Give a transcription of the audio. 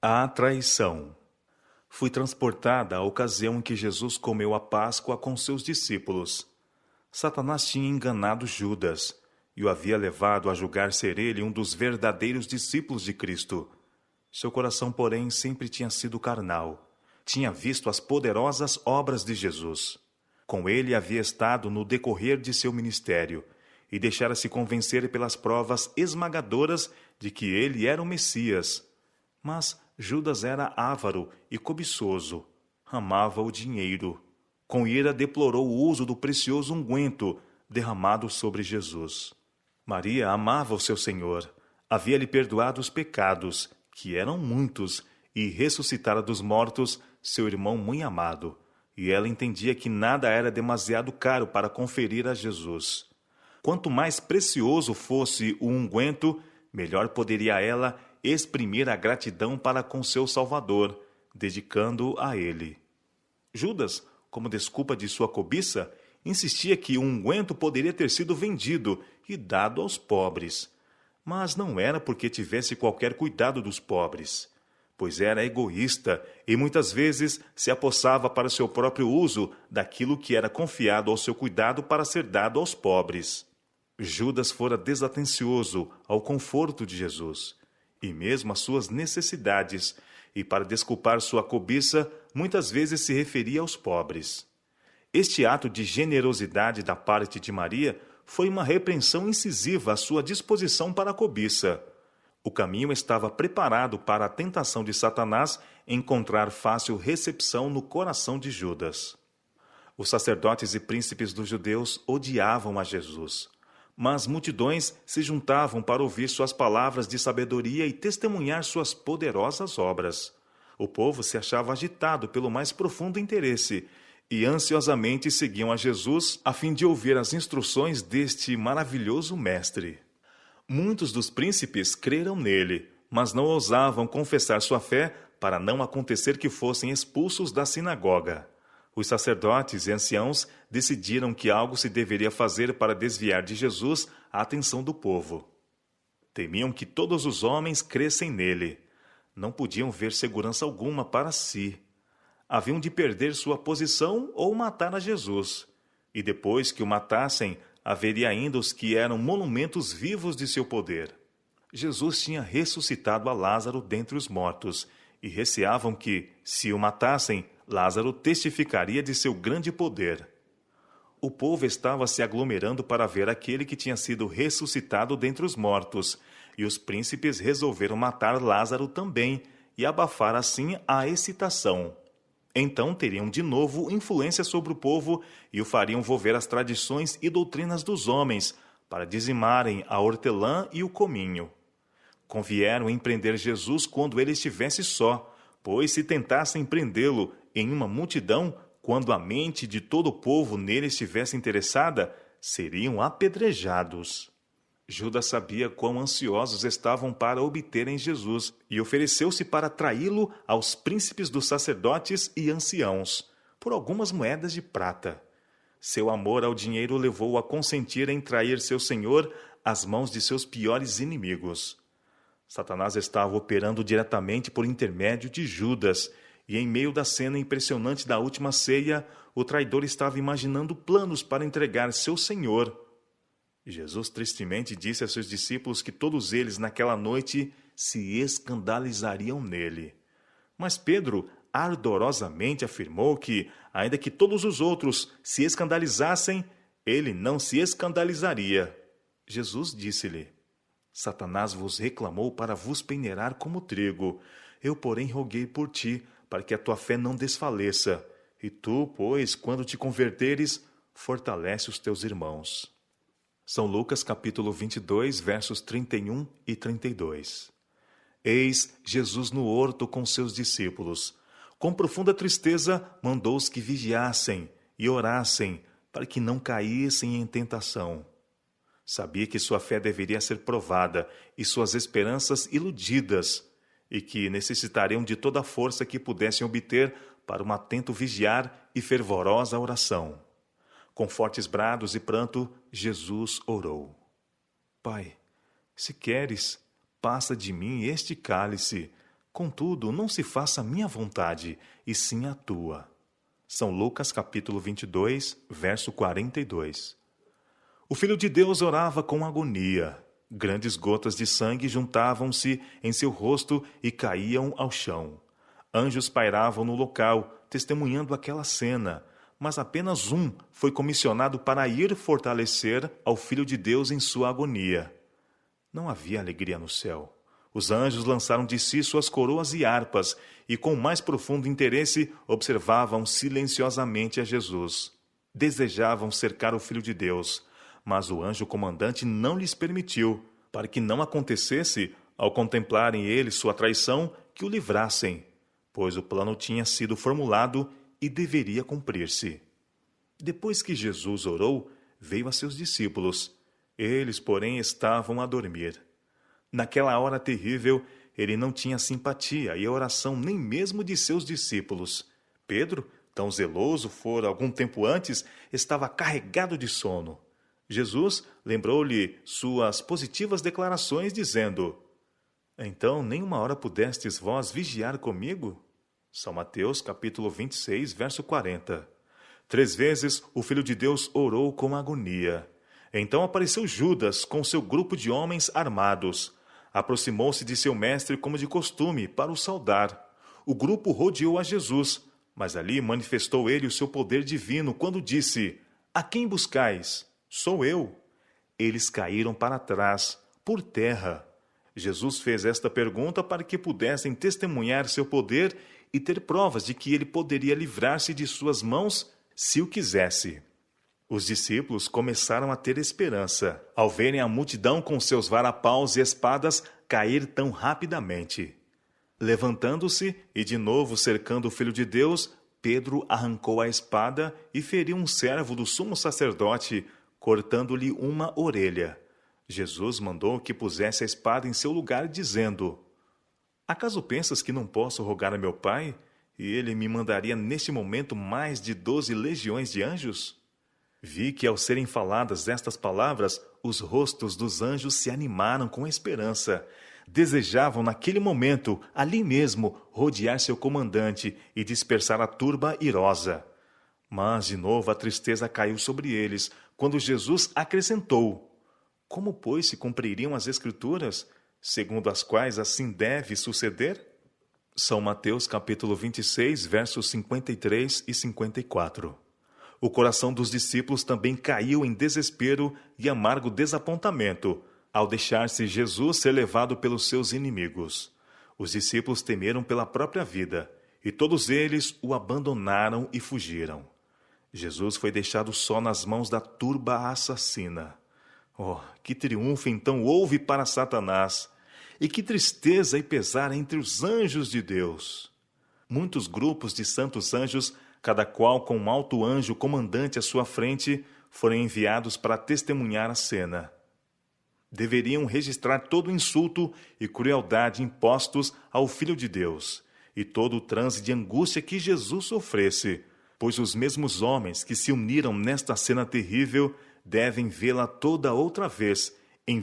A traição. Fui transportada à ocasião em que Jesus comeu a Páscoa com seus discípulos. Satanás tinha enganado Judas e o havia levado a julgar ser ele um dos verdadeiros discípulos de Cristo. Seu coração, porém, sempre tinha sido carnal. Tinha visto as poderosas obras de Jesus. Com ele havia estado no decorrer de seu ministério e deixara-se convencer pelas provas esmagadoras de que ele era o Messias. Mas Judas era avaro e cobiçoso. Amava o dinheiro. Com ira deplorou o uso do precioso unguento derramado sobre Jesus. Maria amava o seu Senhor. Havia-lhe perdoado os pecados, que eram muitos, e ressuscitara dos mortos seu irmão muito amado. E ela entendia que nada era demasiado caro para conferir a Jesus. Quanto mais precioso fosse o unguento, melhor poderia ela exprimir a gratidão para com seu Salvador, dedicando-o a ele. Judas, como desculpa de sua cobiça, insistia que o unguento poderia ter sido vendido e dado aos pobres. Mas não era porque tivesse qualquer cuidado dos pobres, pois era egoísta e muitas vezes se apossava para seu próprio uso daquilo que era confiado ao seu cuidado para ser dado aos pobres. Judas fora desatencioso ao conforto de Jesus e mesmo às suas necessidades, e para desculpar sua cobiça, muitas vezes se referia aos pobres. Este ato de generosidade da parte de Maria foi uma repreensão incisiva à sua disposição para a cobiça. O caminho estava preparado para a tentação de Satanás encontrar fácil recepção no coração de Judas. Os sacerdotes e príncipes dos judeus odiavam a Jesus, mas multidões se juntavam para ouvir suas palavras de sabedoria e testemunhar suas poderosas obras. O povo se achava agitado pelo mais profundo interesse e ansiosamente seguiam a Jesus a fim de ouvir as instruções deste maravilhoso mestre. Muitos dos príncipes creram nele, mas não ousavam confessar sua fé para não acontecer que fossem expulsos da sinagoga. Os sacerdotes e anciãos decidiram que algo se deveria fazer para desviar de Jesus a atenção do povo. Temiam que todos os homens crescem nele. Não podiam ver segurança alguma para si. Haviam de perder sua posição ou matar a Jesus. E depois que o matassem, haveria ainda os que eram monumentos vivos de seu poder. Jesus tinha ressuscitado a Lázaro dentre os mortos, e receavam que, se o matassem, Lázaro testificaria de seu grande poder. O povo estava se aglomerando para ver aquele que tinha sido ressuscitado dentre os mortos, e os príncipes resolveram matar Lázaro também e abafar assim a excitação. Então teriam de novo influência sobre o povo e o fariam volver às tradições e doutrinas dos homens, para dizimarem a hortelã e o cominho. Convieram em prender Jesus quando ele estivesse só, pois se tentassem prendê-lo em uma multidão, quando a mente de todo o povo nele estivesse interessada, seriam apedrejados. Judas sabia quão ansiosos estavam para obterem Jesus e ofereceu-se para traí-lo aos príncipes dos sacerdotes e anciãos, por algumas moedas de prata. Seu amor ao dinheiro levou-o a consentir em trair seu Senhor às mãos de seus piores inimigos. Satanás estava operando diretamente por intermédio de Judas, e em meio da cena impressionante da última ceia, o traidor estava imaginando planos para entregar seu Senhor. Jesus tristemente disse a seus discípulos que todos eles naquela noite se escandalizariam nele. Mas Pedro ardorosamente afirmou que, ainda que todos os outros se escandalizassem, ele não se escandalizaria. Jesus disse-lhe: Satanás vos reclamou para vos peneirar como trigo. Eu, porém, roguei por ti, para que a tua fé não desfaleça. E tu, pois, quando te converteres, fortalece os teus irmãos. São Lucas capítulo 22, versos 31 e 32. Eis Jesus no horto com seus discípulos. Com profunda tristeza, mandou-os que vigiassem e orassem, para que não caíssem em tentação. Sabia que sua fé deveria ser provada e suas esperanças iludidas, e que necessitariam de toda a força que pudessem obter para um atento vigiar e fervorosa oração. Com fortes brados e pranto, Jesus orou: Pai, se queres, passa de mim este cálice, Contudo, não se faça a minha vontade, e sim a tua. São Lucas capítulo 22, verso 42. O Filho de Deus orava com agonia. Grandes gotas de sangue juntavam-se em seu rosto e caíam ao chão. Anjos pairavam no local, testemunhando aquela cena, mas apenas um foi comissionado para ir fortalecer ao Filho de Deus em sua agonia. Não havia alegria no céu. Os anjos lançaram de si suas coroas e harpas e, com mais profundo interesse, observavam silenciosamente a Jesus. Desejavam cercar o Filho de Deus, mas o anjo comandante não lhes permitiu, para que não acontecesse, ao contemplarem eles sua traição, que o livrassem, pois o plano tinha sido formulado e deveria cumprir-se. Depois que Jesus orou, veio a seus discípulos. Eles, porém, estavam a dormir. Naquela hora terrível, ele não tinha simpatia e oração nem mesmo de seus discípulos. Pedro, tão zeloso fora algum tempo antes, estava carregado de sono. Jesus lembrou-lhe suas positivas declarações, dizendo: Então, nem uma hora pudestes vós vigiar comigo? São Mateus, capítulo 26, verso 40. 3 vezes o Filho de Deus orou com agonia. Então apareceu Judas com seu grupo de homens armados. Aproximou-se de seu mestre como de costume para o saudar. O grupo rodeou a Jesus, mas ali manifestou ele o seu poder divino quando disse: A quem buscais? Sou eu. Eles caíram para trás, por terra. Jesus fez esta pergunta para que pudessem testemunhar seu poder e ter provas de que ele poderia livrar-se de suas mãos se o quisesse. Os discípulos começaram a ter esperança, ao verem a multidão com seus varapaus e espadas cair tão rapidamente. Levantando-se e de novo cercando o Filho de Deus, Pedro arrancou a espada e feriu um servo do sumo sacerdote, cortando-lhe uma orelha. Jesus mandou que pusesse a espada em seu lugar, dizendo: Acaso pensas que não posso rogar a meu Pai, e ele me mandaria neste momento mais de 12 legiões de anjos? Vi que, ao serem faladas estas palavras, os rostos dos anjos se animaram com esperança. Desejavam, naquele momento, ali mesmo, rodear seu comandante e dispersar a turba irosa. Mas, de novo, a tristeza caiu sobre eles, quando Jesus acrescentou: Como, pois, se cumpririam as Escrituras, segundo as quais assim deve suceder? São Mateus, capítulo 26, versos 53 e 54. O coração dos discípulos também caiu em desespero e amargo desapontamento, ao deixar-se Jesus ser levado pelos seus inimigos. Os discípulos temeram pela própria vida, e todos eles o abandonaram e fugiram. Jesus foi deixado só nas mãos da turba assassina. Oh, que triunfo então houve para Satanás! E que tristeza e pesar entre os anjos de Deus! Muitos grupos de santos anjos, cada qual com um alto anjo comandante à sua frente, foram enviados para testemunhar a cena. Deveriam registrar todo o insulto e crueldade impostos ao Filho de Deus, e todo o transe de angústia que Jesus sofresse, pois os mesmos homens que se uniram nesta cena terrível devem vê-la toda outra vez, em